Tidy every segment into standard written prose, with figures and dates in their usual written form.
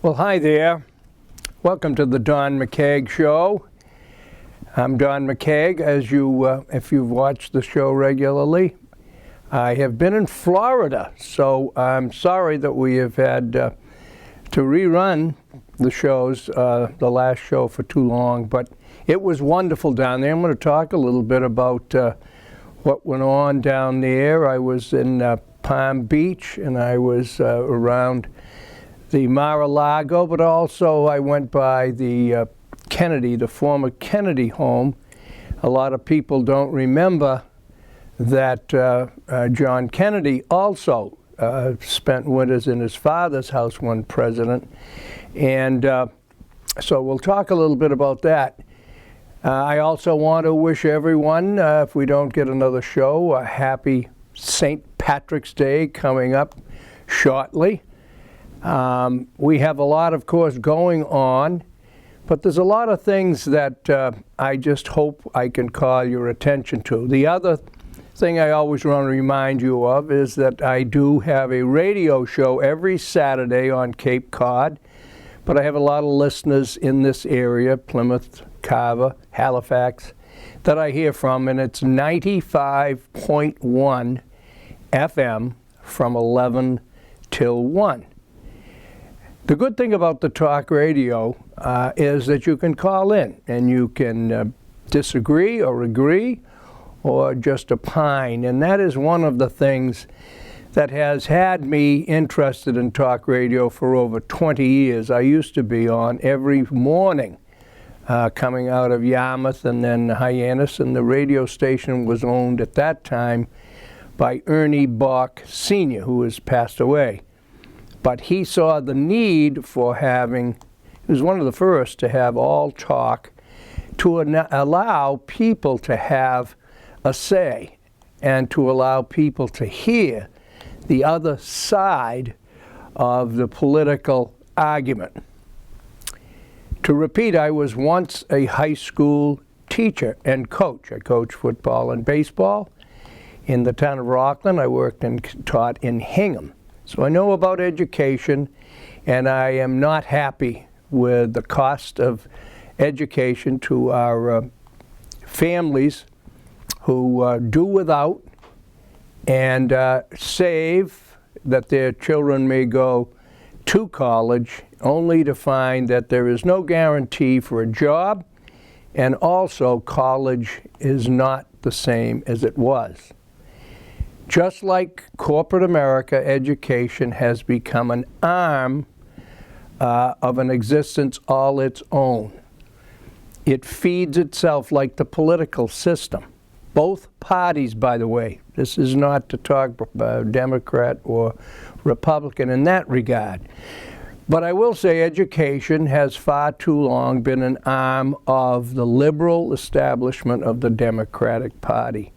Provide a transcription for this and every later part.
Well, hi there. Welcome to the Don McKeag Show. I'm Don McKeag, as if you've watched the show regularly. I have been in Florida, so I'm sorry that we have had to rerun the shows, the last show for too long, but it was wonderful down there. I'm going to talk a little bit about what went on down there. I was in Palm Beach, and I was around the Mar-a-Lago, but also I went by the Kennedy, the former Kennedy home. A lot of people don't remember that John Kennedy also spent winters in his father's house when president. And so we'll talk a little bit about that. I also want to wish everyone, if we don't get another show, a happy St. Patrick's Day coming up shortly. We have a lot, of course, going on, but there's a lot of things that I just hope I can call your attention to. The other thing I always want to remind you of is that I do have a radio show every Saturday on Cape Cod, but I have a lot of listeners in this area, Plymouth, Carver, Halifax, that I hear from, and it's 95.1 FM from 11 till 1. The good thing about the talk radio is that you can call in and you can disagree or agree or just opine, and that is one of the things that has had me interested in talk radio for over 20 years. I used to be on every morning coming out of Yarmouth and then Hyannis, and the radio station was owned at that time by Ernie Bach Sr., who has passed away. But he saw the need for having, he was one of the first to have all talk to allow people to have a say and to allow people to hear the other side of the political argument. To repeat, I was once a high school teacher and coach. I coached football and baseball in the town of Rockland. I worked and taught in Hingham. So I know about education, and I am not happy with the cost of education to our families who do without and save that their children may go to college, only to find that there is no guarantee for a job, and also college is not the same as it was. Just like corporate America, education has become an arm of an existence all its own. It feeds itself like the political system. Both parties, by the way, this is not to talk Democrat or Republican in that regard. But I will say education has far too long been an arm of the liberal establishment of the Democratic Party.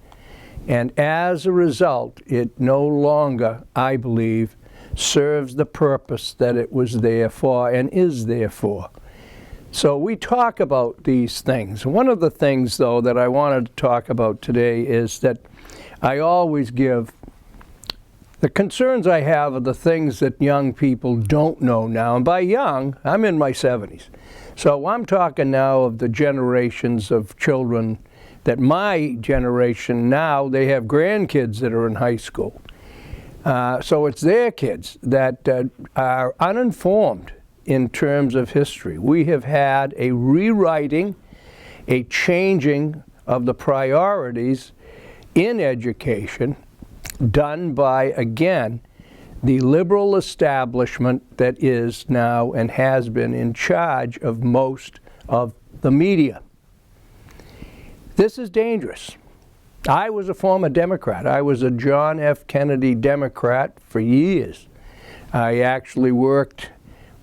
And as a result, it no longer, I believe, serves the purpose that it was there for and is there for. So we talk about these things. One of the things, though, that I wanted to talk about today is that I always give the concerns I have are the things that young people don't know now. And by young, I'm in my 70s. So I'm talking now of the generations of children that my generation now, they have grandkids that are in high school. So it's their kids that are uninformed in terms of history. We have had a rewriting, a changing of the priorities in education done by, again, the liberal establishment that is now and has been in charge of most of the media. This is dangerous. I was a former Democrat. I was a John F. Kennedy Democrat for years. I actually worked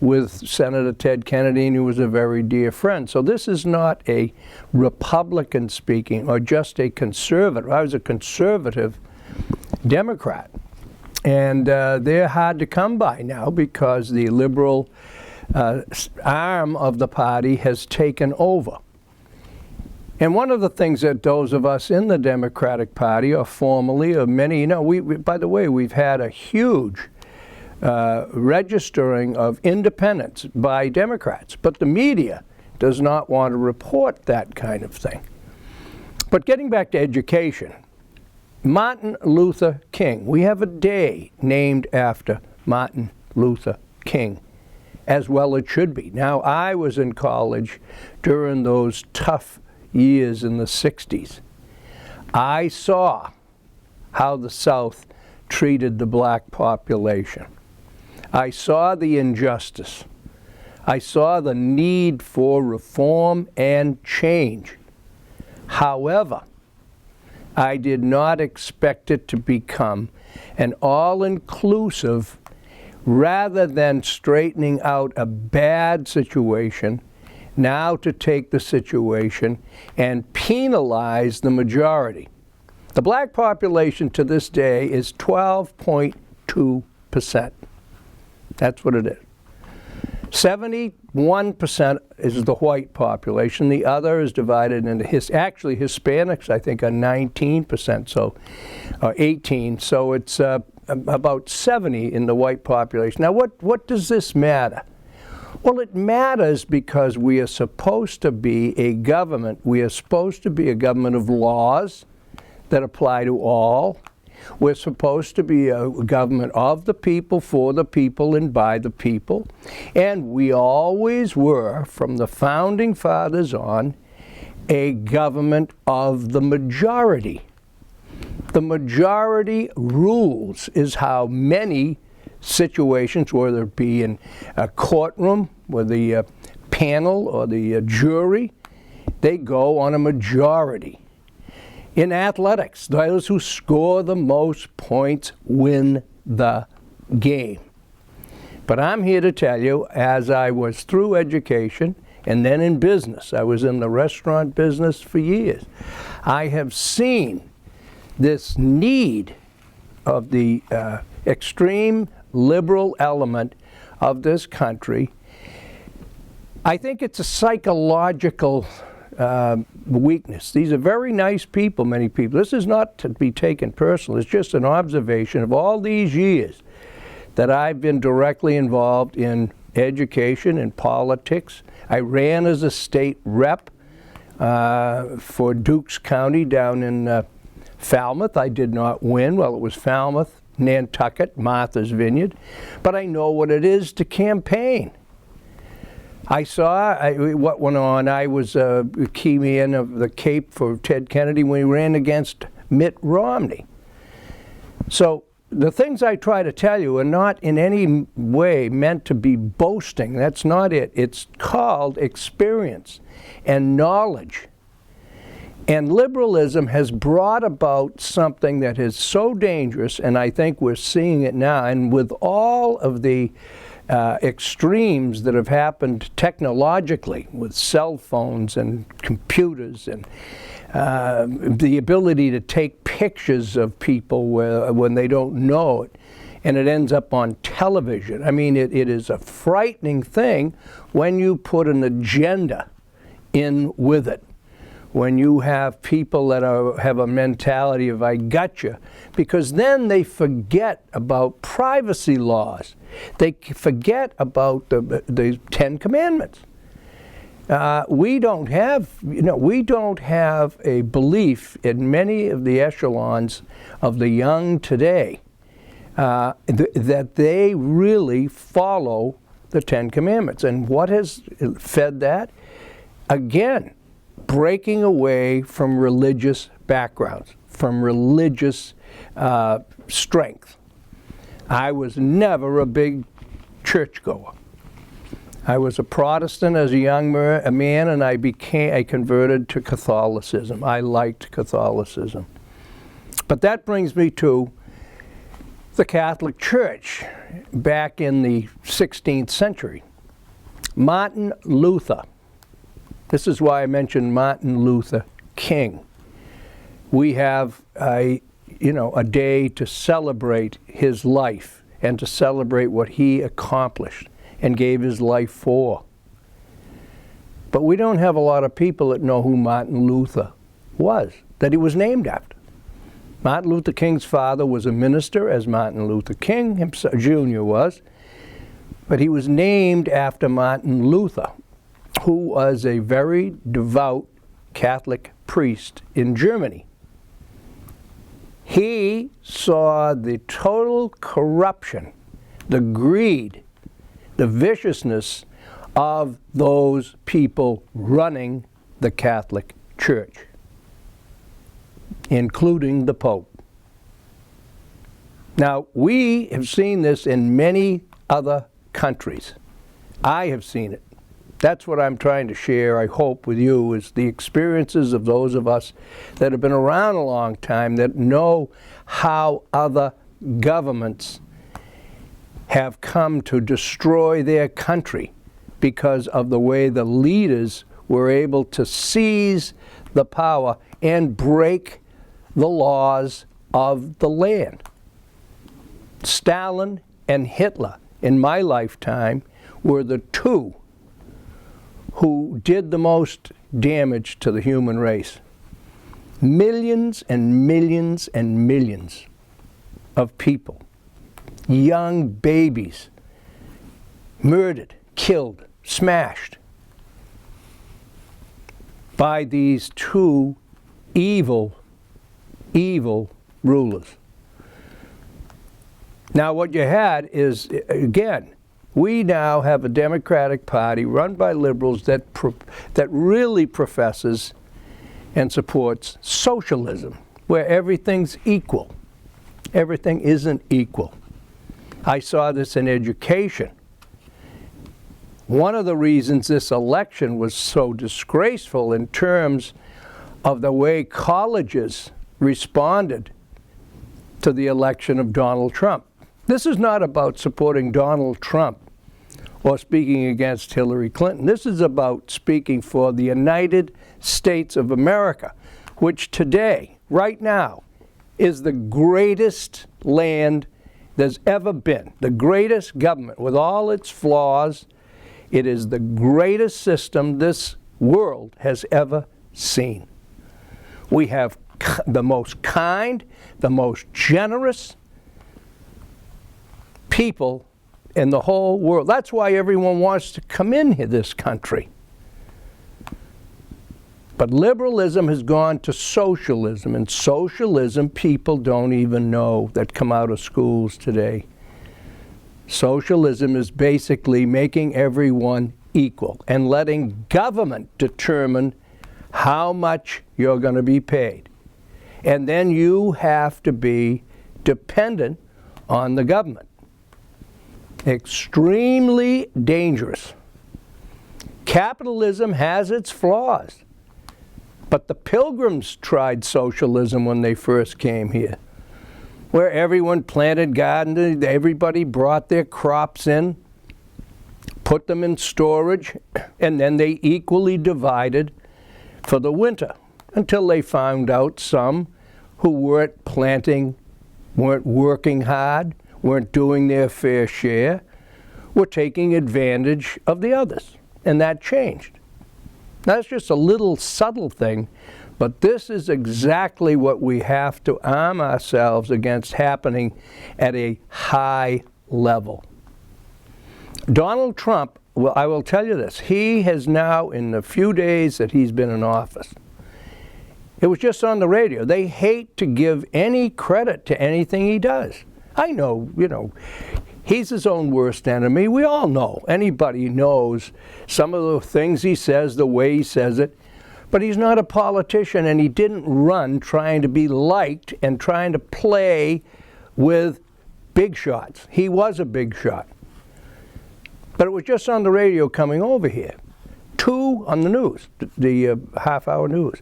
with Senator Ted Kennedy, and he was a very dear friend. So this is not a Republican speaking or just a conservative. I was a conservative Democrat. And they're hard to come by now because the liberal arm of the party has taken over. And one of the things that those of us in the Democratic Party, or formerly, or many, by the way, we've had a huge registering of independence by Democrats, but the media does not want to report that kind of thing. But getting back to education, Martin Luther King. We have a day named after Martin Luther King, as well it should be. Now, I was in college during those tough years in the 60s. I saw how the South treated the black population. I saw the injustice. I saw the need for reform and change. However, I did not expect it to become an all-inclusive, rather than straightening out a bad situation, now to take the situation and penalize the majority. The black population to this day is 12.2%. That's what it is. 71% is the white population. The other is divided into actually Hispanics, I think, are 19%, so 18. So it's about 70 in the white population. Now, what does this matter? Well, it matters because we are supposed to be a government. We are supposed to be a government of laws that apply to all. We're supposed to be a government of the people, for the people, and by the people. And we always were, from the founding fathers on, a government of the majority. The majority rules is how many situations, whether it be in a courtroom with the panel or the jury, they go on a majority. In athletics, those who score the most points win the game. But I'm here to tell you, as I was through education and then in business, I was in the restaurant business for years, I have seen this need of the extreme liberal element of this country. I think it's a psychological weakness. These are very nice people, many people. This is not to be taken personal. It's just an observation of all these years that I've been directly involved in education and politics. I ran as a state rep for Dukes County down in Falmouth. I did not win. Well, it was Falmouth, Nantucket, Martha's Vineyard. But I know what it is to campaign. I saw what went on. I was a key man of the Cape for Ted Kennedy when he ran against Mitt Romney. So the things I try to tell you are not in any way meant to be boasting. That's not it. It's called experience and knowledge. And liberalism has brought about something that is so dangerous, and I think we're seeing it now. And with all of the extremes that have happened technologically with cell phones and computers and the ability to take pictures of people when they don't know it, and it ends up on television. I mean, it is a frightening thing when you put an agenda in with it. When you have people that have a mentality of I gotcha, because then they forget about privacy laws. They forget about the 10 Commandments. We don't have a belief in many of the echelons of the young today that they really follow the 10 Commandments. And what has fed that? Again, breaking away from religious backgrounds, from religious strength. I was never a big churchgoer. I was a Protestant as a young man, and I converted to Catholicism. I liked Catholicism. But that brings me to the Catholic Church back in the 16th century. Martin Luther. This is why I mentioned Martin Luther King. We have a day to celebrate his life and to celebrate what he accomplished and gave his life for. But we don't have a lot of people that know who Martin Luther was, that he was named after. Martin Luther King's father was a minister, as Martin Luther King himself, Jr. was, but he was named after Martin Luther, who was a very devout Catholic priest in Germany. He saw the total corruption, the greed, the viciousness of those people running the Catholic Church, including the Pope. Now, we have seen this in many other countries. I have seen it. That's what I'm trying to share, I hope, with you, is the experiences of those of us that have been around a long time, that know how other governments have come to destroy their country because of the way the leaders were able to seize the power and break the laws of the land. Stalin and Hitler, in my lifetime, were the two who did the most damage to the human race. Millions and millions and millions of people, young babies, murdered, killed, smashed by these two evil, evil rulers. Now what you had is, again, we now have a Democratic Party run by liberals that really professes and supports socialism, where everything's equal. Everything isn't equal. I saw this in education. One of the reasons this election was so disgraceful in terms of the way colleges responded to the election of Donald Trump. This is not about supporting Donald Trump or speaking against Hillary Clinton. This is about speaking for the United States of America, which today, right now, is the greatest land there's ever been, the greatest government with all its flaws. It is the greatest system this world has ever seen. We have the most kind, the most generous people in the whole world. That's why everyone wants to come in here, this country. But liberalism has gone to socialism, and socialism people don't even know that come out of schools today. Socialism is basically making everyone equal and letting government determine how much you're going to be paid. And then you have to be dependent on the government. Extremely dangerous. Capitalism has its flaws. But the Pilgrims tried socialism when they first came here, where everyone planted gardens, everybody brought their crops in, put them in storage, and then they equally divided for the winter, until they found out some who weren't planting, weren't working hard, weren't doing their fair share, were taking advantage of the others, and that changed. That's just a little subtle thing, but this is exactly what we have to arm ourselves against happening at a high level. Donald Trump, well, I will tell you this, he has now, in the few days that he's been in office, it was just on the radio, they hate to give any credit to anything he does. I know, he's his own worst enemy. We all know. Anybody knows some of the things he says, the way he says it. But he's not a politician, and he didn't run trying to be liked and trying to play with big shots. He was a big shot. But it was just on the radio coming over here. Two on the news, the half-hour news.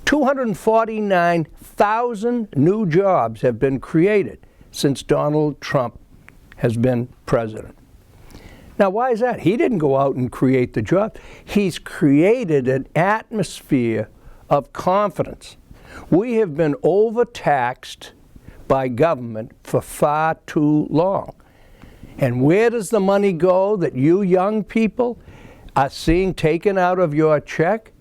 249,000 new jobs have been created since Donald Trump has been president. Now, why is that? He didn't go out and create the job. He's created an atmosphere of confidence. We have been overtaxed by government for far too long. And where does the money go that you young people are seeing taken out of your check?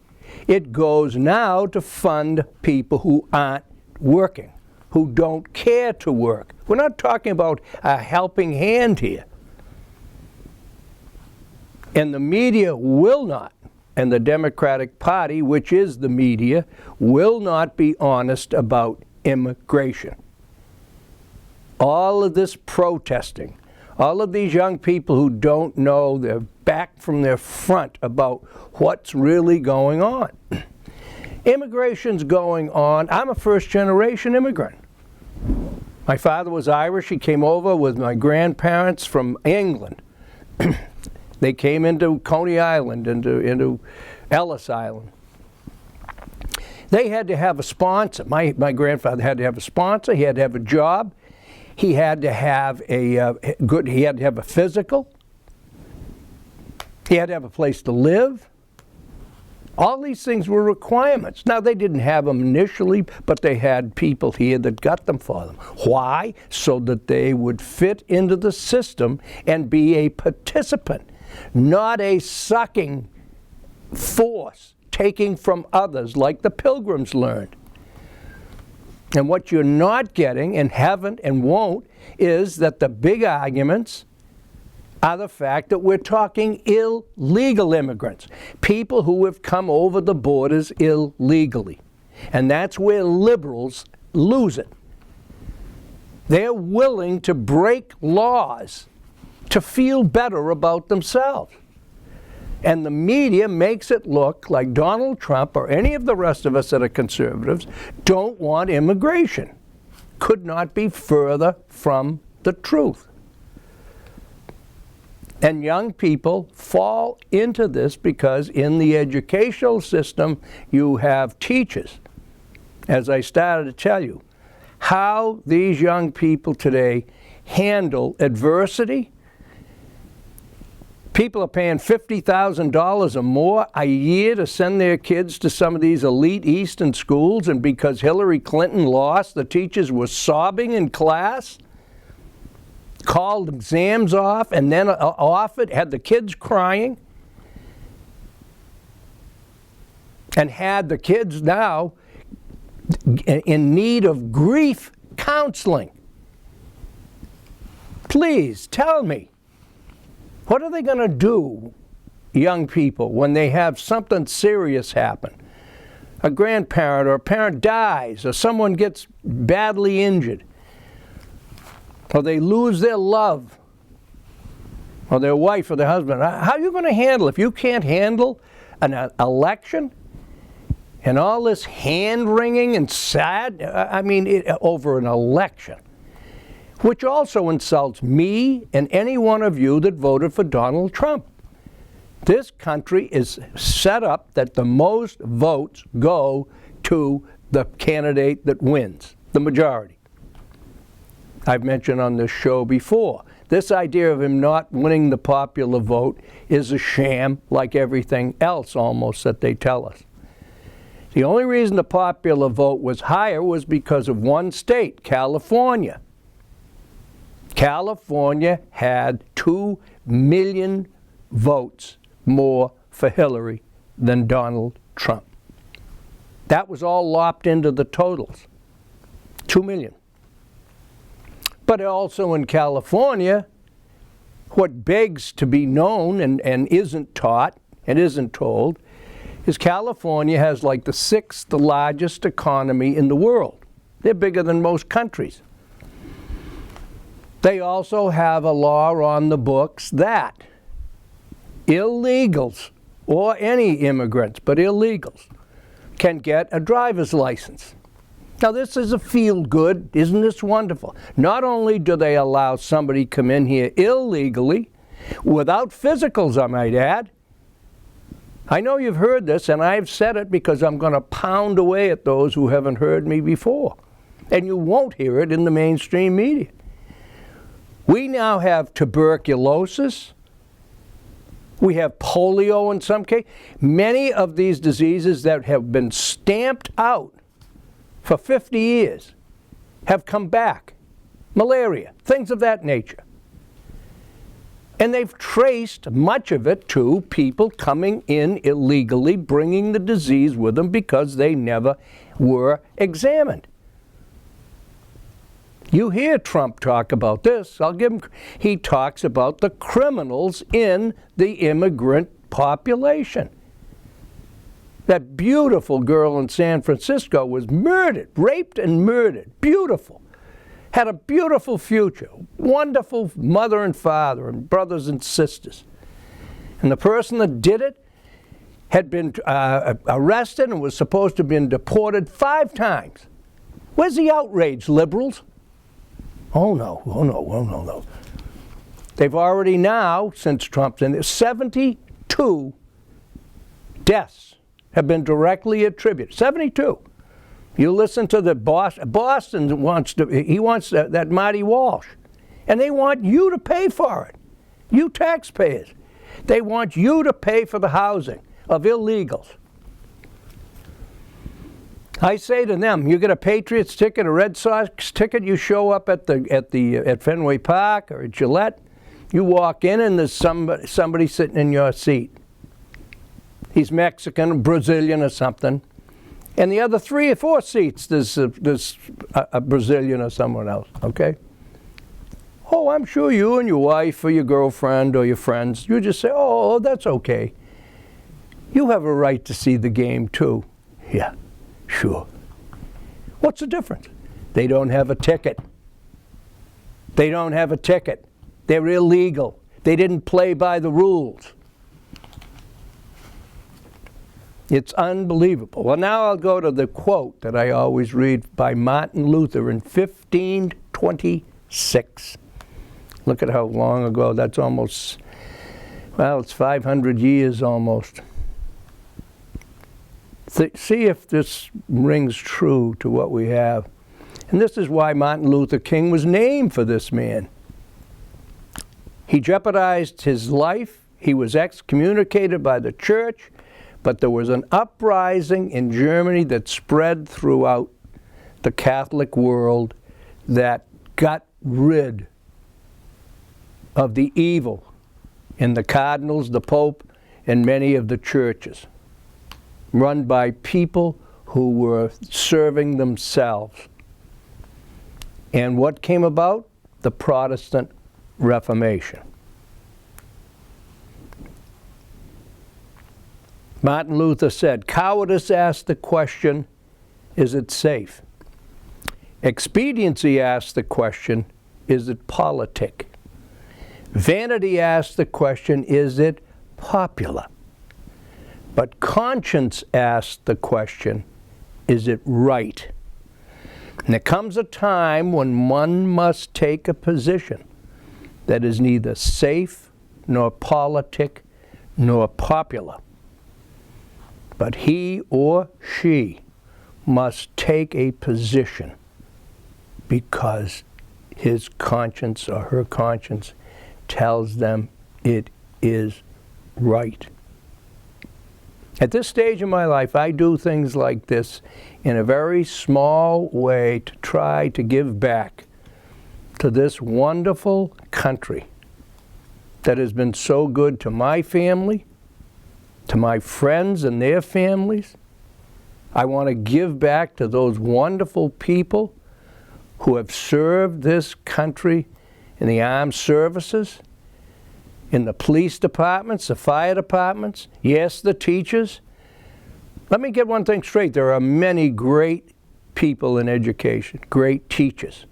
It goes now to fund people who aren't working, who don't care to work. We're not talking about a helping hand here. And the media will not, and the Democratic Party, which is the media, will not be honest about immigration. All of this protesting, all of these young people who don't know their back from their front about what's really going on. Immigration's going on. I'm a first-generation immigrant. My father was Irish. He came over with my grandparents from England. They came into Coney Island, into Ellis Island. They had to have a sponsor. My grandfather had to have a sponsor. He had to have a job. He had to have he had to have a physical. He had to have a place to live. All these things were requirements. Now, they didn't have them initially, but they had people here that got them for them. Why? So that they would fit into the system and be a participant, not a sucking force, taking from others like the Pilgrims learned. And what you're not getting, and haven't and won't, is that the big arguments are the fact that we're talking illegal immigrants, people who have come over the borders illegally. And that's where liberals lose it. They're willing to break laws to feel better about themselves. And the media makes it look like Donald Trump or any of the rest of us that are conservatives don't want immigration. Could not be further from the truth. And young people fall into this because in the educational system you have teachers. As I started to tell you, how these young people today handle adversity. People are paying $50,000 or more a year to send their kids to some of these elite Eastern schools, and because Hillary Clinton lost, the teachers were sobbing in class, called exams off, and then offered, had the kids crying, and had the kids now in need of grief counseling. Please tell me, what are they going to do, young people, when they have something serious happen? A grandparent or a parent dies, or someone gets badly injured, or they lose their love, or their wife or their husband. How are you going to handle it? If you can't handle an election and all this hand-wringing and sad, over an election, which also insults me and any one of you that voted for Donald Trump. This country is set up that the most votes go to the candidate that wins, the majority. I've mentioned on this show before, this idea of him not winning the popular vote is a sham, like everything else almost that they tell us. The only reason the popular vote was higher was because of one state, California. California had 2 million votes more for Hillary than Donald Trump. That was all lopped into the totals. 2 million. But also in California, what begs to be known and isn't taught and isn't told is California has like the 6th largest economy in the world. They're bigger than most countries. They also have a law on the books that illegals, or any immigrants, but illegals, can get a driver's license. Now this is a feel-good, isn't this wonderful? Not only do they allow somebody come in here illegally, without physicals I might add. I know you've heard this, and I've said it because I'm going to pound away at those who haven't heard me before. And you won't hear it in the mainstream media. We now have tuberculosis. We have polio in some cases. Many of these diseases that have been stamped out for 50 years have come back. Malaria, things of that nature. And they've traced much of it to people coming in illegally, bringing the disease with them because they never were examined. You hear Trump talk about this. I'll give him. He talks about the criminals in the immigrant population. That beautiful girl in San Francisco was murdered, raped and murdered. Beautiful. Had a beautiful future. Wonderful mother and father and brothers and sisters. And the person that did it had been arrested and was supposed to have been deported 5 times. Where's the outrage, liberals? Oh no, oh no, oh no, no. They've already now, since Trump's in there, 72 deaths have been directly attributed. 72. You listen to the Boston wants that Marty Walsh, and they want you to pay for it. You taxpayers. They want you to pay for the housing of illegals. I say to them, you get a Patriots ticket, a Red Sox ticket, you show up at Fenway Park or at Gillette, you walk in and there's somebody sitting in your seat. He's Mexican, Brazilian or something. And the other 3 or 4 seats, there's a Brazilian or someone else, okay? Oh, I'm sure you and your wife or your girlfriend or your friends, you just say, oh, that's okay. You have a right to see the game too. Yeah, sure. What's the difference? They don't have a ticket. They don't have a ticket. They're illegal. They didn't play by the rules. It's unbelievable. Well, now I'll go to the quote that I always read by Martin Luther in 1526. Look at how long ago. That's almost, well, it's 500 years almost. See if this rings true to what we have. And this is why Martin Luther King was named for this man. He jeopardized his life. He was excommunicated by the church. But there was an uprising in Germany that spread throughout the Catholic world that got rid of the evil in the cardinals, the Pope, and many of the churches, run by people who were serving themselves. And what came about? The Protestant Reformation. Martin Luther said, cowardice asked the question, is it safe? Expediency asked the question, is it politic? Vanity asked the question, is it popular? But conscience asked the question, is it right? And there comes a time when one must take a position that is neither safe, nor politic, nor popular. But he or she must take a position because his conscience or her conscience tells them it is right. At this stage in my life, I do things like this in a very small way to try to give back to this wonderful country that has been so good to my family, to my friends and their families. I want to give back to those wonderful people who have served this country in the armed services, in the police departments, the fire departments, yes, the teachers. Let me get one thing straight. There are many great people in education, great teachers.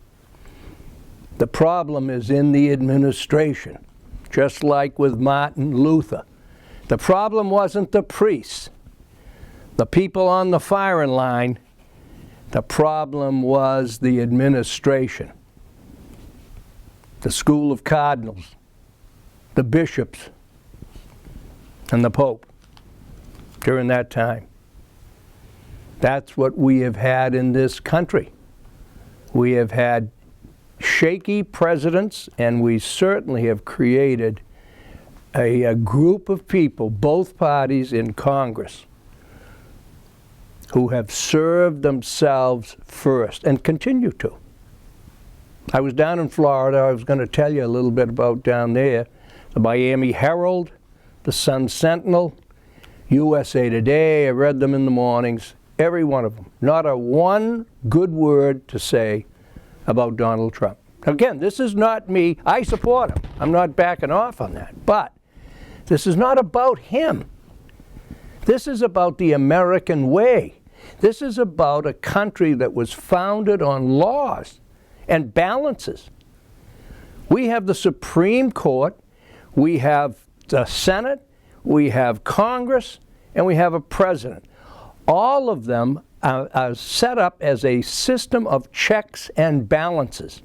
The problem is in the administration, just like with Martin Luther. The problem wasn't the priests, the people on the firing line. The problem was the administration, the school of cardinals, the bishops, and the Pope during that time. That's what we have had in this country. We have had shaky presidents, and we certainly have created a group of people, both parties in Congress, who have served themselves first and continue to. I was down in Florida. I was going to tell you a little bit about down there. The Miami Herald, the Sun Sentinel, USA Today. I read them in the mornings, every one of them. Not a one good word to say about Donald Trump. Again, this is not me. I support him. I'm not backing off on that. But this is not about him. This is about the American way. This is about a country that was founded on laws and balances. We have the Supreme Court, we have the Senate, we have Congress, and we have a president. All of them are set up as a system of checks and balances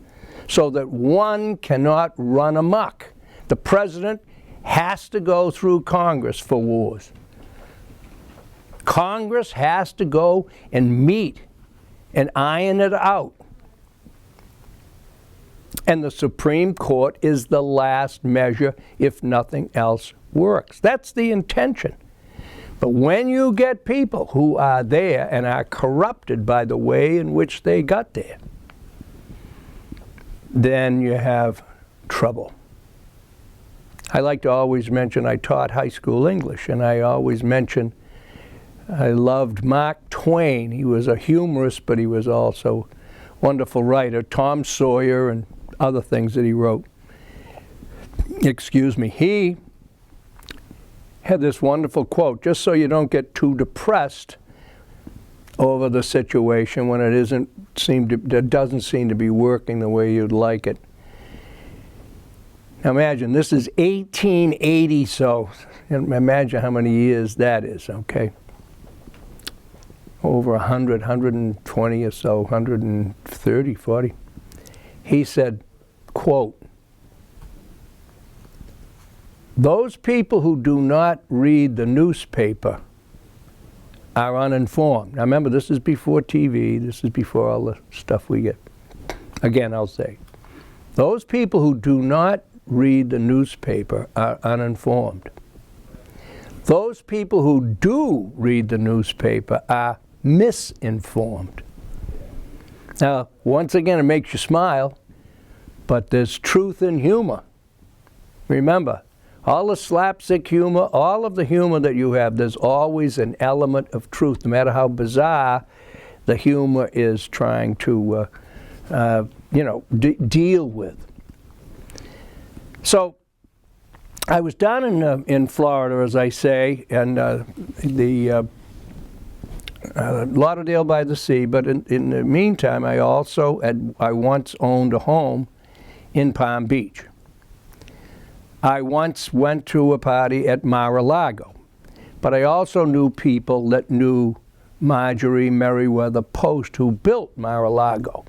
so that one cannot run amok. The president has to go through Congress for wars. Congress has to go and meet and iron it out. And the Supreme Court is the last measure if nothing else works. That's the intention. But when you get people who are there and are corrupted by the way in which they got there, then you have trouble. I like to always mention I taught high school English, and I always mention I loved Mark Twain. He was a humorist, but he was also a wonderful writer. Tom Sawyer and other things that he wrote. Excuse me. He had this wonderful quote, just so you don't get too depressed over the situation when it doesn't seem to be working the way you'd like it. Now imagine, this is 1880, so imagine how many years that is, okay? Over 100, 120 or so, 130, 40. He said, quote, "Those people who do not read the newspaper are uninformed." Now remember, this is before TV, this is before all the stuff we get. Again, I'll say, those people who do not read the newspaper are uninformed. Those people who do read the newspaper are misinformed. Now, once again, it makes you smile, but there's truth in humor. Remember, all the slapstick humor, all of the humor that you have, there's always an element of truth, no matter how bizarre the humor is trying to, deal with. So, I was down in Florida, as I say, and Lauderdale by the Sea, but in the meantime, I once owned a home in Palm Beach. I once went to a party at Mar-a-Lago, but I also knew people that knew Marjorie Merriweather Post, who built Mar-a-Lago.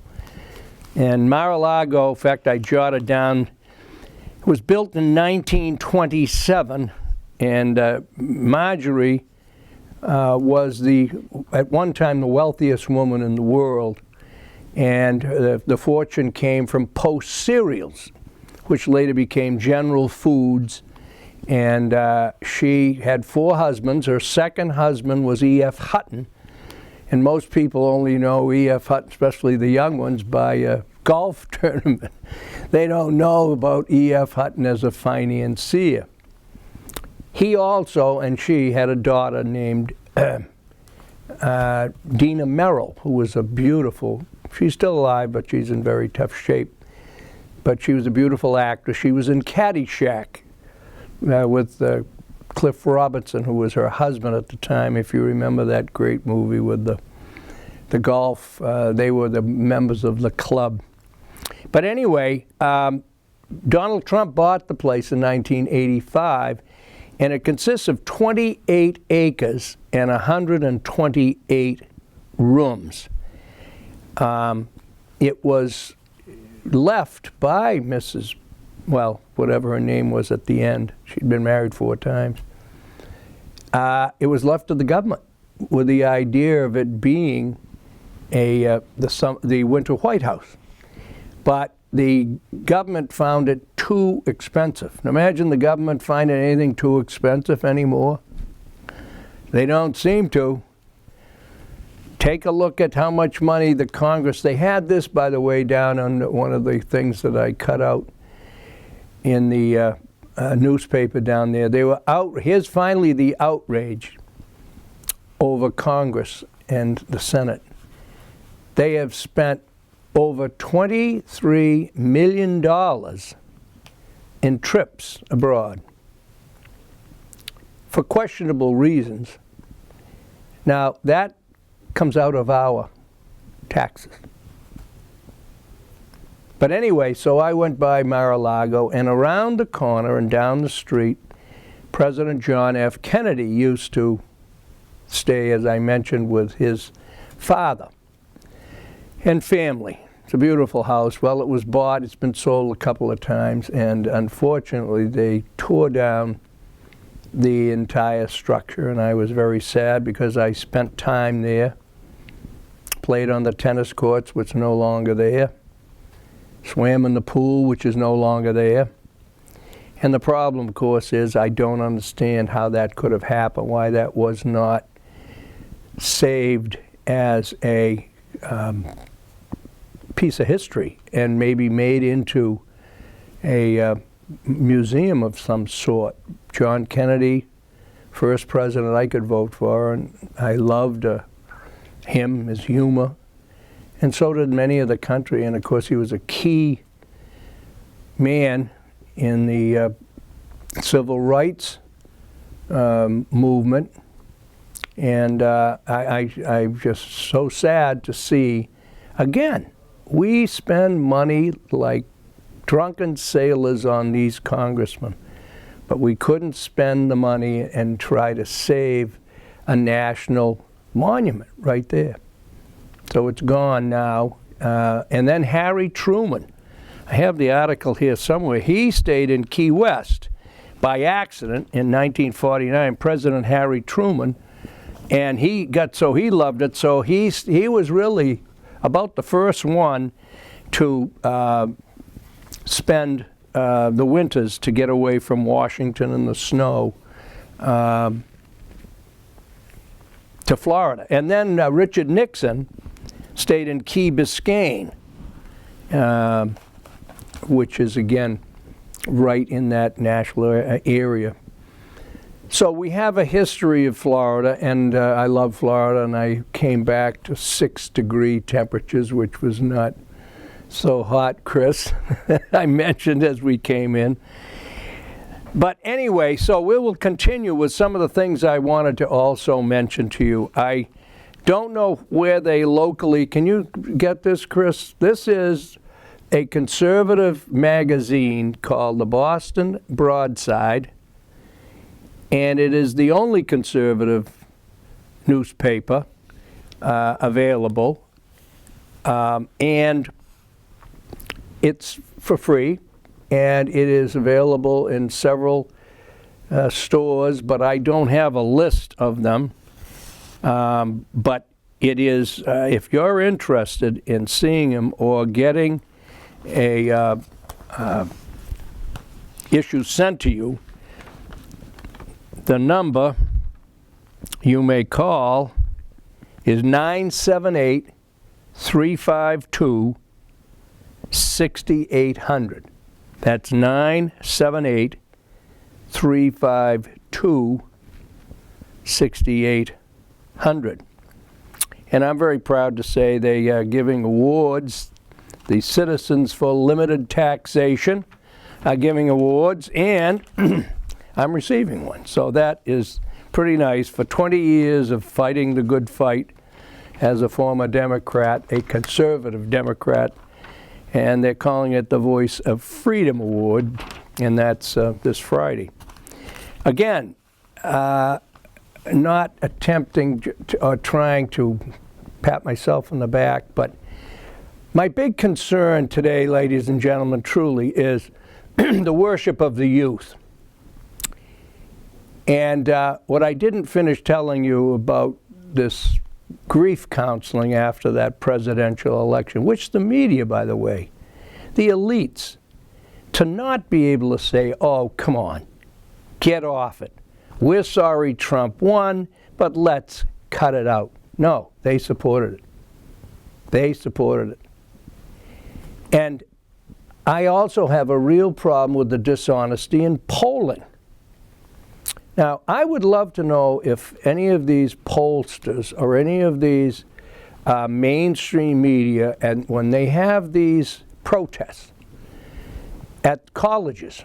And Mar-a-Lago, in fact, I jotted down, it was built in 1927, and Marjorie was at one time the wealthiest woman in the world, and the fortune came from Post cereals, which later became General Foods, and she had 4 husbands. Her second husband was E.F. Hutton, and most people only know E.F. Hutton, especially the young ones, by a golf tournament. They don't know about E.F. Hutton as a financier. He also and she had a daughter named Dina Merrill, who was a beautiful, she's still alive, but she's in very tough shape. But she was a beautiful actress. She was in Caddyshack with Cliff Robertson, who was her husband at the time, if you remember that great movie with the golf. They were the members of the club. But anyway, Donald Trump bought the place in 1985, and it consists of 28 acres and 128 rooms. It was left by Mrs., well, whatever her name was at the end. She'd been married 4 times. It was left to the government with the idea of it being the Winter White House. But the government found it too expensive. Now imagine the government finding anything too expensive anymore. They don't seem to. Take a look at how much money the Congress, they had this, by the way, down on one of the things that I cut out in the newspaper down there. They were out, here's finally the outrage over Congress and the Senate. They have spent over $23 million in trips abroad for questionable reasons. Now, that comes out of our taxes. But anyway, so I went by Mar-a-Lago, and around the corner and down the street, President John F. Kennedy used to stay, as I mentioned, with his father and family. It's a beautiful house. Well, it was bought. It's been sold a couple of times, and unfortunately, they tore down the entire structure, and I was very sad because I spent time there, played on the tennis courts, which are no longer there, swam in the pool, which is no longer there. And the problem, of course, is I don't understand how that could have happened, why that was not saved as a piece of history and maybe made into a museum of some sort. John Kennedy, first president I could vote for, and I loved him, his humor, and so did many of the country. And of course, he was a key man in the civil rights movement. And I'm just so sad to see, again, we spend money like drunken sailors on these congressmen, but we couldn't spend the money and try to save a national monument right there. So it's gone now. And then Harry Truman, I have the article here somewhere. He stayed in Key West by accident in 1949, President Harry Truman, and he loved it, so he was really about the first one to spend the winters to get away from Washington and the snow to Florida. And then Richard Nixon stayed in Key Biscayne, which is, again, right in that national area. So we have a history of Florida, and I love Florida, and I came back to 6-degree temperatures, which was not so hot, Chris, I mentioned as we came in. But anyway, so we will continue with some of the things I wanted to also mention to you. I don't know where they locally, can you get this, Chris? This is a conservative magazine called the Boston Broadside, and it is the only conservative newspaper available, and it's for free, and it is available in several stores, but I don't have a list of them. But it is, if you're interested in seeing them or getting a issue sent to you, the number you may call is 978-352-6800. That's 978-352-6800. And I'm very proud to say they are giving awards. The Citizens for Limited Taxation are giving awards, and I'm receiving one. So that is pretty nice. For 20 years of fighting the good fight as a former Democrat, a conservative Democrat, and they're calling it the Voice of Freedom Award, and that's this Friday. Again, not attempting or trying to pat myself on the back, but my big concern today, ladies and gentlemen, truly is the worship of the youth. And what I didn't finish telling you about this grief counseling after that presidential election, which the media, by the way, the elites, to not be able to say, oh, come on, get off it. We're sorry Trump won, but let's cut it out. No, they supported it. They supported it. And I also have a real problem with the dishonesty in polling. Now, I would love to know if any of these pollsters or any of these mainstream media, and when they have these protests at colleges.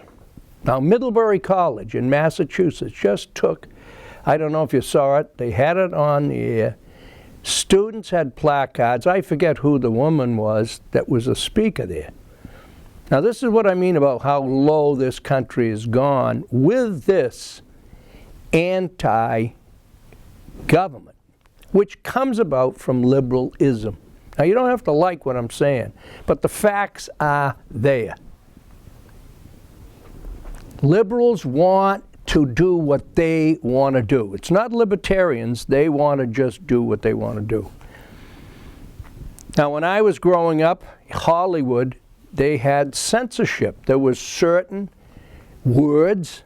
Now, Middlebury College in Massachusetts just took, I don't know if you saw it, they had it on the air. Students had placards. I forget who the woman was that was a speaker there. Now, this is what I mean about how low this country has gone with this anti-government, which comes about from liberalism. Now, you don't have to like what I'm saying, but the facts are there. Liberals want to do what they want to do. It's not libertarians. They want to just do what they want to do. Now, when I was growing up, Hollywood, they had censorship. There was certain words,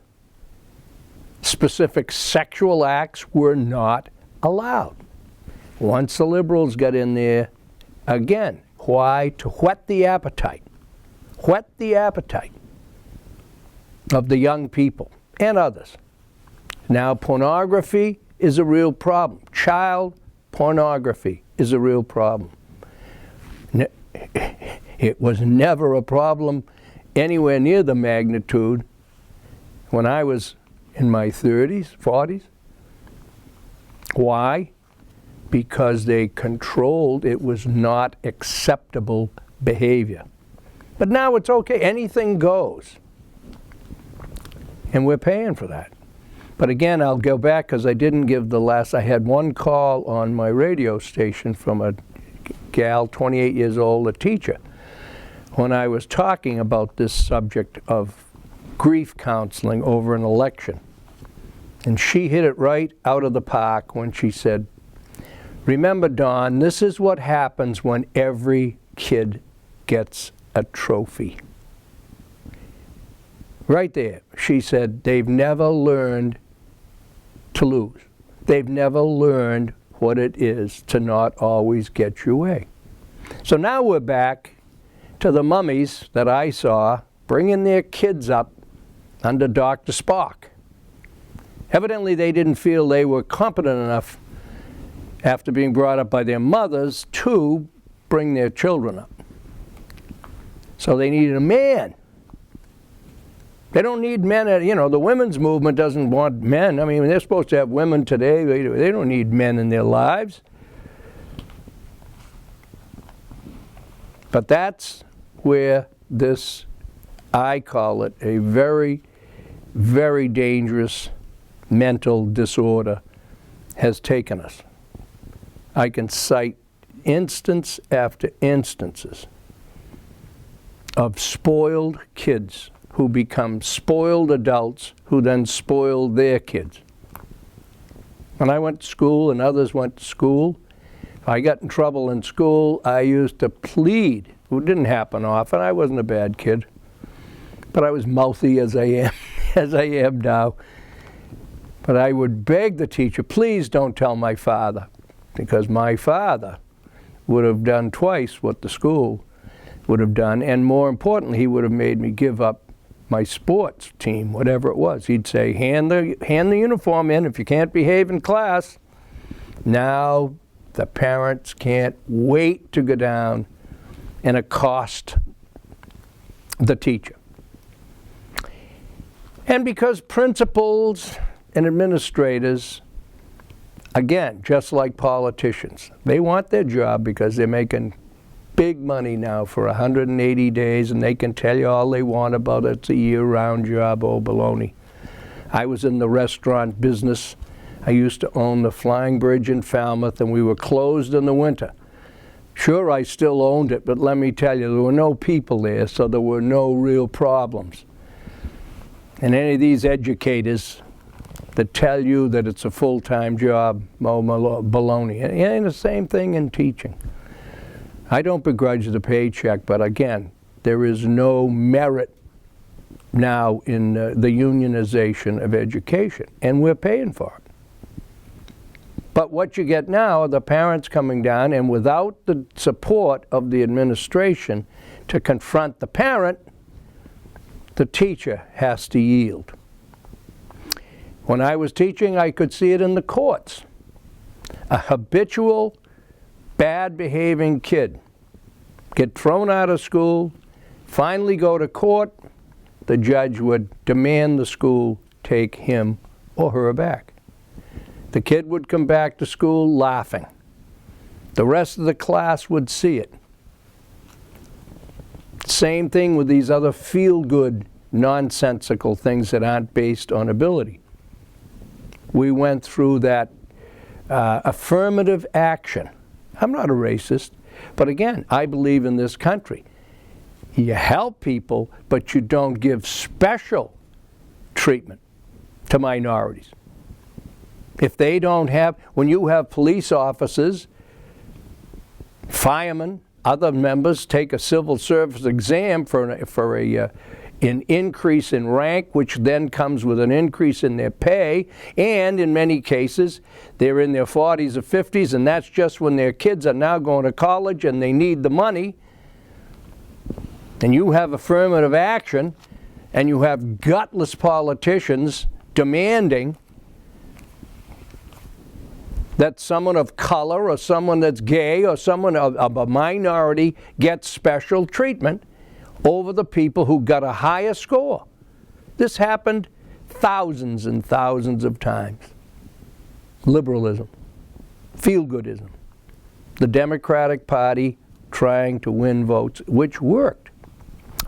specific sexual acts were not allowed. Once the liberals got in there, again, why? To whet the appetite. Whet the appetite of the young people and others. Now, pornography is a real problem. Child pornography is a real problem. It was never a problem anywhere near the magnitude when I was in my 30s, 40s. Why? Because they controlled, it was not acceptable behavior. But now it's okay, anything goes. And we're paying for that. But again, I'll go back because I didn't give the last. I had one call on my radio station from a gal, 28 years old, a teacher, when I was talking about this subject of grief counseling over an election. And she hit it right out of the park when she said, "Remember, Don, this is what happens when every kid gets a trophy." Right there, she said, they've never learned to lose. They've never learned what it is to not always get your way. So now we're back to the mummies that I saw bringing their kids up under Dr. Spock. Evidently, they didn't feel they were competent enough after being brought up by their mothers to bring their children up. So they needed a man. They don't need men. The women's movement doesn't want men. I mean, they're supposed to have women today. They don't need men in their lives. But that's where this, I call it, a very, very dangerous mental disorder has taken us. I can cite instance after instances of spoiled kids who become spoiled adults who then spoil their kids. When I went to school and others went to school, if I got in trouble in school, I used to plead. It didn't happen often. I wasn't a bad kid. But I was mouthy as I am now. But I would beg the teacher, please don't tell my father, because my father would have done twice what the school would have done, and more importantly, he would have made me give up my sports team, whatever it was. He'd say, hand the uniform in if you can't behave in class. Now the parents can't wait to go down and accost the teacher. And because principals and administrators, again, just like politicians, they want their job because they're making big money now for 180 days, and they can tell you all they want about it. It's a year-round job. Oh, baloney. I was in the restaurant business. I used to own the Flying Bridge in Falmouth, and we were closed in the winter. Sure, I still owned it, but let me tell you, there were no people there, so there were no real problems. And any of these educators that tell you that it's a full-time job, baloney. And the same thing in teaching. I don't begrudge the paycheck, but again, there is no merit now in the unionization of education, and we're paying for it. But what you get now are the parents coming down, and without the support of the administration to confront the parent, the teacher has to yield. When I was teaching, I could see it in the courts. A habitual bad behaving kid get thrown out of school, finally go to court, the judge would demand the school take him or her back. The kid would come back to school laughing. The rest of the class would see it. Same thing with these other feel-good, nonsensical things that aren't based on ability. We went through that affirmative action. I'm not a racist, but again, I believe in this country. You help people, but you don't give special treatment to minorities. If they don't have, when you have police officers, firemen, other members take a civil service exam for an increase in rank, which then comes with an increase in their pay, and in many cases, they're in their 40s or 50s, and that's just when their kids are now going to college and they need the money. And you have affirmative action, and you have gutless politicians demanding that someone of color or someone that's gay or someone of a minority gets special treatment over the people who got a higher score. This happened thousands and thousands of times. Liberalism, feel-goodism, the Democratic Party trying to win votes, which worked.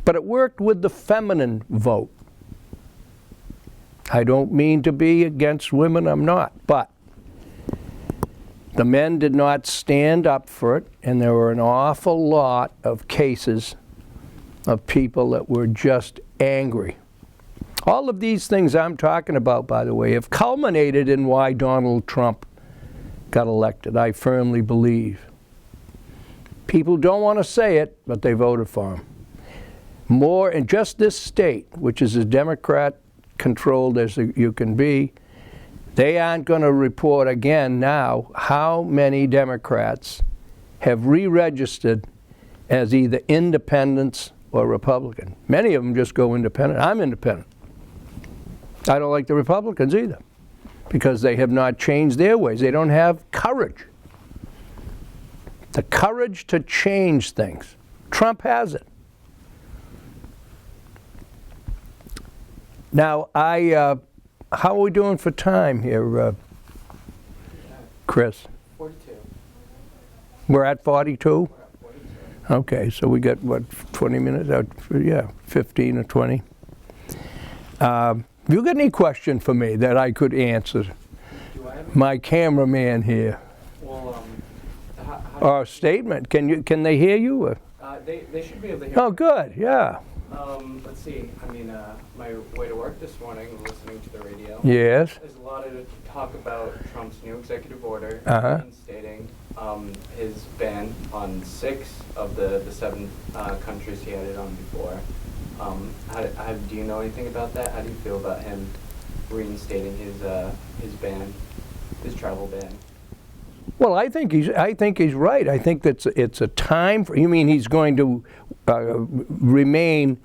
But it worked with the feminine vote. I don't mean to be against women, I'm not, but the men did not stand up for it, and there were an awful lot of cases of people that were just angry. All of these things I'm talking about, by the way, have culminated in why Donald Trump got elected, I firmly believe. People don't want to say it, but they voted for him. More in just this state, which is as Democrat-controlled as you can be, they aren't going to report again now how many Democrats have re-registered as either independents or Republican. Many of them just go independent. I'm independent. I don't like the Republicans either because they have not changed their ways. They don't have courage. The courage to change things. Trump has it. Now, how are we doing for time here, Chris? 42. We're at 42? We're at 42. Okay, so we got, what, 20 minutes? Yeah, 15 or 20. You got any question for me that I could answer? Do I have My cameraman here. Well, Or a statement. Can they hear you? they should be able to hear Oh, me. good, yeah. Let's see. I mean, my way to work this morning, listening to the radio. Yes. There's a lot of talk about Trump's new executive order stating his ban on 6 of the 7 countries he had it on before. Do you know anything about that? How do you feel about him reinstating his ban, his travel ban? Well, I think he's right. I think that it's a time for. You mean he's going to remain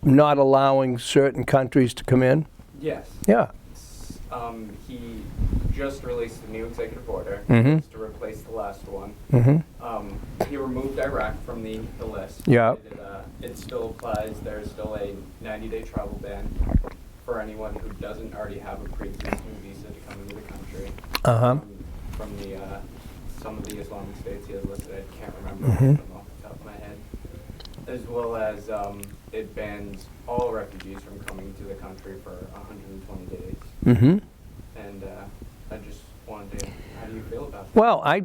not allowing certain countries to come in? Yes. Yeah. He just released a new executive order to replace the last one. He removed Iraq from the list. Yeah. It still applies. There's still a 90-day travel ban for anyone who doesn't already have a pre-existing visa to come into the country. From the some of the Islamic states he has listed, I can't remember them off the top of my head. As well as it bans all refugees from coming to the country for 120 days. And I just wanted to, how do you feel about that? Well, I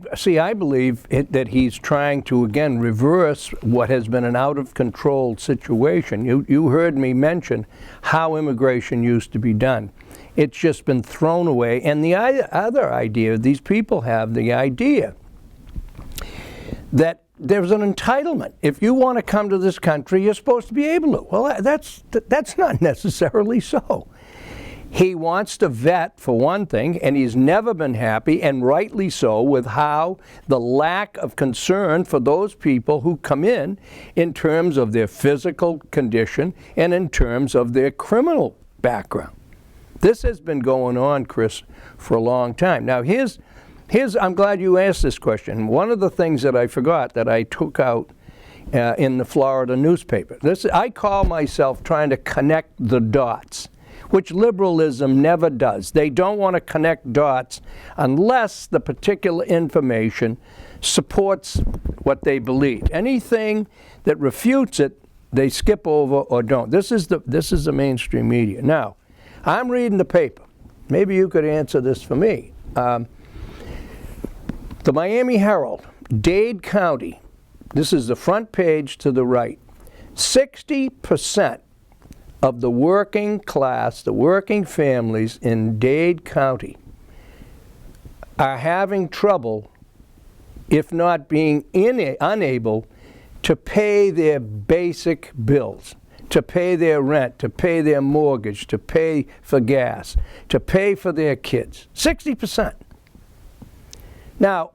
believe that he's trying to, again, reverse what has been an out-of-control situation. You heard me mention how immigration used to be done. It's just been thrown away. And the other idea, these people have the idea that there's an entitlement. If you want to come to this country, you're supposed to be able to. Well, that's not necessarily so. He wants to vet, for one thing, and he's never been happy, and rightly so, with how the lack of concern for those people who come in terms of their physical condition and in terms of their criminal background. This has been going on, Chris, for a long time. Now, here's I'm glad you asked this question. One of the things that I forgot that I took out in the Florida newspaper. I call myself trying to connect the dots, which liberalism never does. They don't want to connect dots unless the particular information supports what they believe. Anything that refutes it, they skip over or don't. This is the mainstream media. Now, I'm reading the paper. Maybe you could answer this for me. The Miami Herald, Dade County. This is the front page to the right. 60% of the working class, the working families in Dade County are having trouble, if not being unable, to pay their basic bills, to pay their rent, to pay their mortgage, to pay for gas, to pay for their kids. 60%. Now,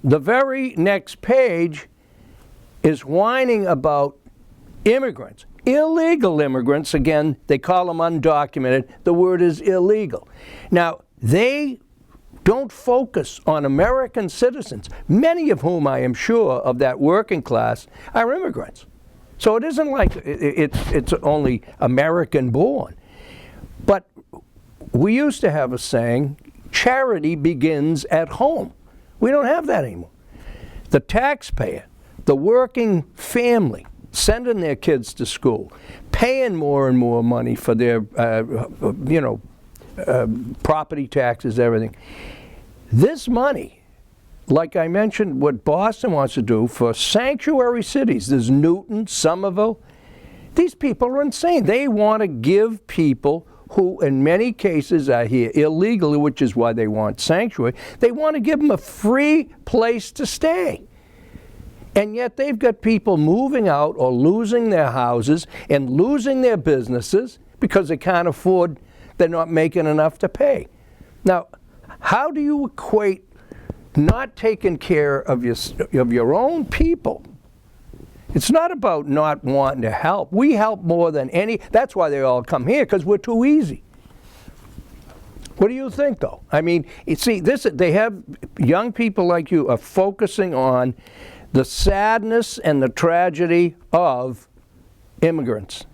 the very next page is whining about immigrants. Illegal immigrants, again, they call them undocumented. The word is illegal. Now, they don't focus on American citizens, many of whom I am sure of that working class are immigrants. So it isn't like it's only American born. But we used to have a saying, charity begins at home. We don't have that anymore. The taxpayer, the working family, sending their kids to school, paying more and more money for their, property taxes, everything. This money, like I mentioned, what Boston wants to do for sanctuary cities, there's Newton, Somerville, these people are insane. They want to give people who in many cases are here illegally, which is why they want sanctuary, they want to give them a free place to stay. And yet they've got people moving out or losing their houses and losing their businesses because they can't afford, they're not making enough to pay. Now, how do you equate not taking care of your own people? It's not about not wanting to help. We help more than any. That's why they all come here, because we're too easy. What do you think, though? I mean, you see, they have young people like you are focusing on the sadness and the tragedy of immigrants.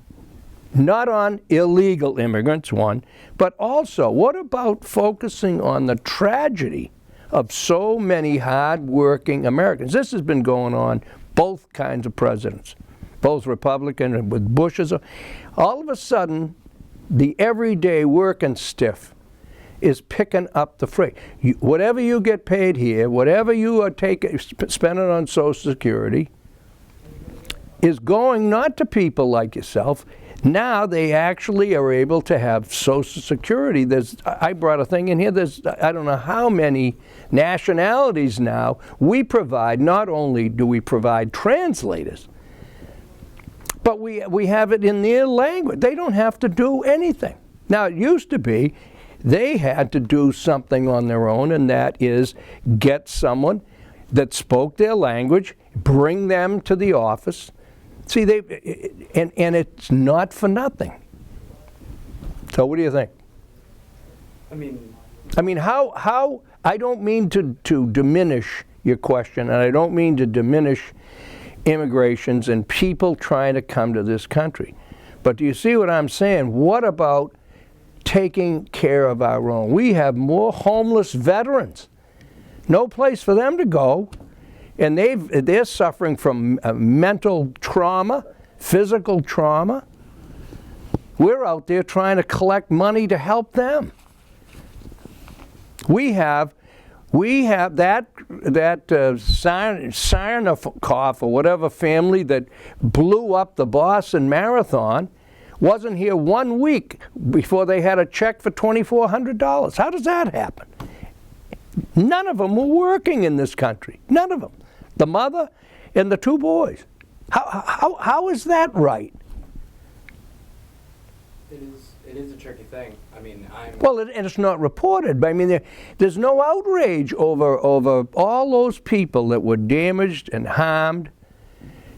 Not on illegal immigrants, one, but also, what about focusing on the tragedy of so many hard-working Americans? This has been going on both kinds of presidents, both Republican and with Bush's. All of a sudden, the everyday working stiff is picking up the freight. Whatever you get paid here, whatever you are spending on Social Security, is going not to people like yourself. Now they actually are able to have Social Security. I brought a thing in here. There's I don't know how many nationalities now we provide. Not only do we provide translators, but we have it in their language. They don't have to do anything. Now it used to be they had to do something on their own, and that is get someone that spoke their language, bring them to the office. See, and it's not for nothing. So what do you think? I mean, how I don't mean to diminish your question, and I don't mean to diminish immigrations and people trying to come to this country. But do you see what I'm saying? What about taking care of our own? We have more homeless veterans. No place for them to go. And they're suffering from mental trauma, physical trauma. We're out there trying to collect money to help them. We have that Sarnoff or whatever family that blew up the Boston Marathon wasn't here 1 week before they had a check for $2,400. How does that happen? None of them were working in this country. None of them. The mother and the two boys. How is that right? It is a tricky thing. I mean, and it's not reported. I mean, there's no outrage over all those people that were damaged and harmed.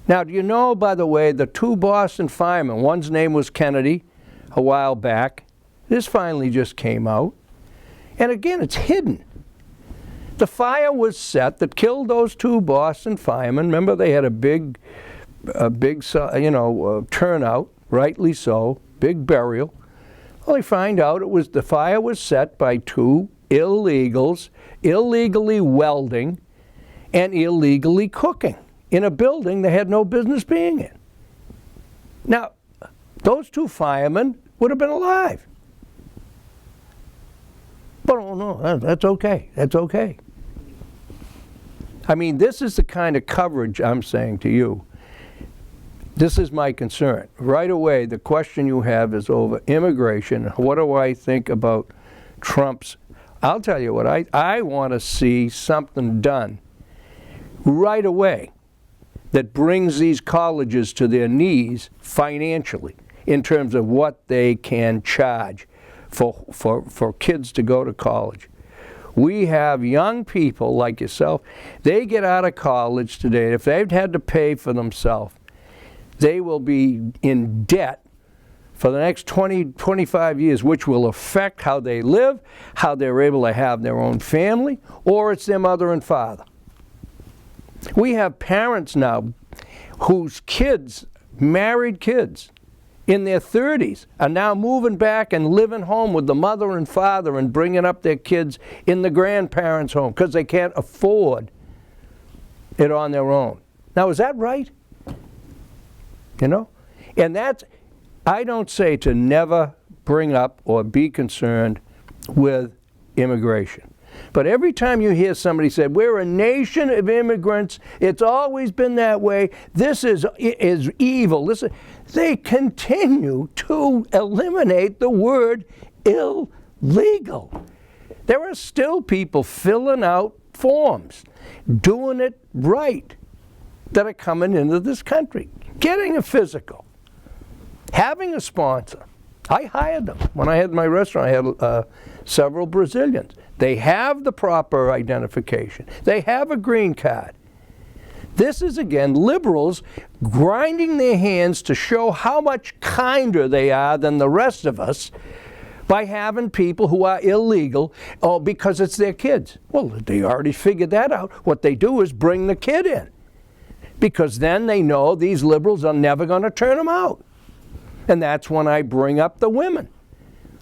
Now, do you know, by the way, the two Boston firemen, one's name was Kennedy a while back. This finally just came out. And again, it's hidden. The fire was set that killed those 2 Boston firemen. Remember, they had a big turnout, rightly so, big burial. Well, they find out the fire was set by 2 illegals, illegally welding and illegally cooking in a building they had no business being in. Now, those 2 firemen would have been alive. But oh no, that's okay. That's okay. I mean, this is the kind of coverage I'm saying to you. This is my concern. Right away, the question you have is over immigration. What do I think about Trump's? I'll tell you what, I want to see something done right away that brings these colleges to their knees financially in terms of what they can charge for kids to go to college. We have young people like yourself, they get out of college today. If they've had to pay for themselves, they will be in debt for the next 20, 25 years, which will affect how they live, how they're able to have their own family, or it's their mother and father. We have parents now whose kids, married kids, in their 30s are now moving back and living home with the mother and father and bringing up their kids in the grandparents' home because they can't afford it on their own. Now, is that right? You know? And that's, I don't say to never bring up or be concerned with immigration. But every time you hear somebody say, we're a nation of immigrants, it's always been that way, this is evil, they continue to eliminate the word illegal. There are still people filling out forms, doing it right, that are coming into this country, getting a physical, having a sponsor. I hired them. When I had my restaurant, I had several Brazilians. They have the proper identification. They have a green card. This is, again, liberals grinding their hands to show how much kinder they are than the rest of us by having people who are illegal, because it's their kids. Well, they already figured that out. What they do is bring the kid in, because then they know these liberals are never going to turn them out. And that's when I bring up the women.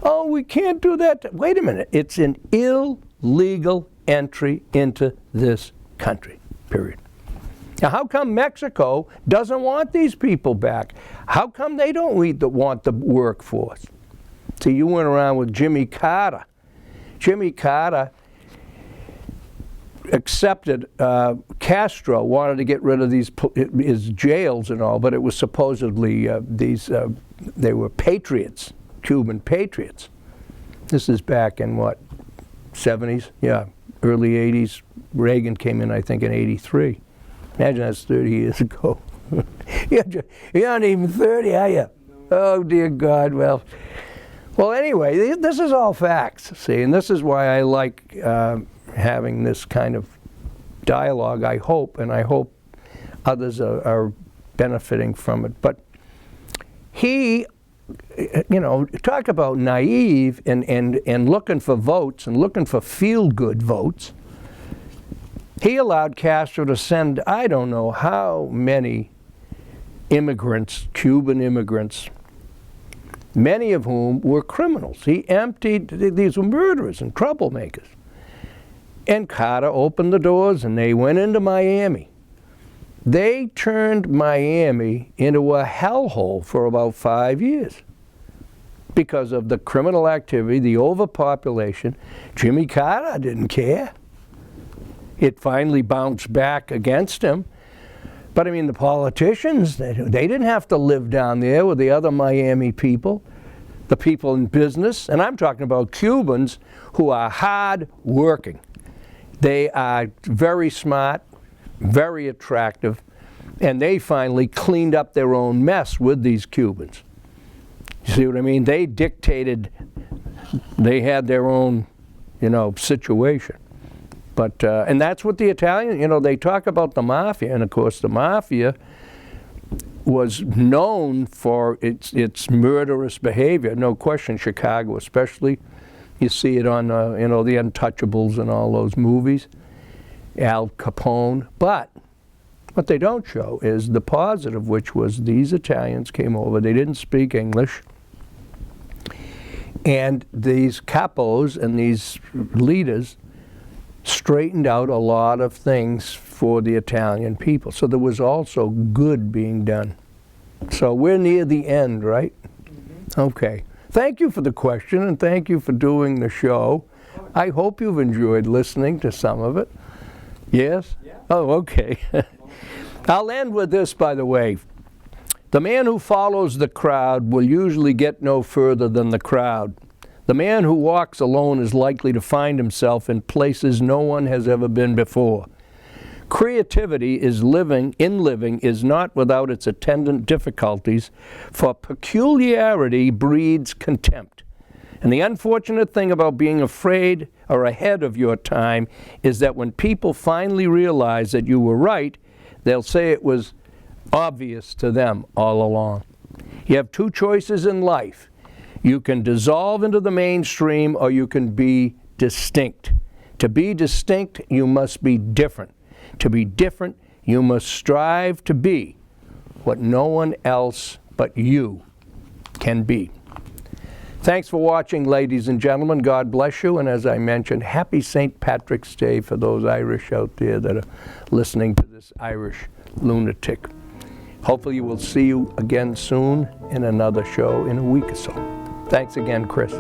Oh, we can't do that. Wait a minute. It's an illegal entry into this country, period. Now, how come Mexico doesn't want these people back? How come they don't want the workforce? See, you went around with Jimmy Carter. Jimmy Carter accepted Castro wanted to get rid of his jails and all, but it was supposedly they were patriots, Cuban patriots. This is back in what, 70s? Yeah, early 80s. Reagan came in, I think, in 83. Imagine that's 30 years ago. You're not even 30, are you? Oh, dear God. Well, anyway, this is all facts, see, and this is why I like having this kind of dialogue, I hope, and I hope others are benefiting from it. But he, talk about naive and looking for votes and looking for feel-good votes. He allowed Castro to send, I don't know how many immigrants, Cuban immigrants, many of whom were criminals. He emptied, these were murderers and troublemakers. And Carter opened the doors and they went into Miami. They turned Miami into a hellhole for about 5 years because of the criminal activity, the overpopulation. Jimmy Carter didn't care. It finally bounced back against him. But I mean, the politicians, they didn't have to live down there with the other Miami people, the people in business. And I'm talking about Cubans who are hard working. They are very smart, very attractive, and they finally cleaned up their own mess with these Cubans. You see what I mean? They dictated, they had their own, situation. But, and that's what the Italian, they talk about the mafia, and of course the mafia was known for its murderous behavior, no question, Chicago especially. You see it on, the Untouchables and all those movies. Al Capone. But what they don't show is the positive, which was these Italians came over. They didn't speak English. And these capos and these leaders straightened out a lot of things for the Italian people. So there was also good being done. So we're near the end, right? Mm-hmm. Okay. Thank you for the question, and thank you for doing the show. I hope you've enjoyed listening to some of it. Yes? Yeah. Oh, okay. I'll end with this, by the way. The man who follows the crowd will usually get no further than the crowd. The man who walks alone is likely to find himself in places no one has ever been before. Creativity is living is not without its attendant difficulties, for peculiarity breeds contempt. And the unfortunate thing about being afraid or ahead of your time is that when people finally realize that you were right, they'll say it was obvious to them all along. You have two choices in life. You can dissolve into the mainstream, or you can be distinct. To be distinct, you must be different. To be different, you must strive to be what no one else but you can be. Thanks for watching, ladies and gentlemen. God bless you. And as I mentioned, happy St. Patrick's Day for those Irish out there that are listening to this Irish lunatic. Hopefully we'll see you again soon in another show in a week or so. Thanks again, Chris.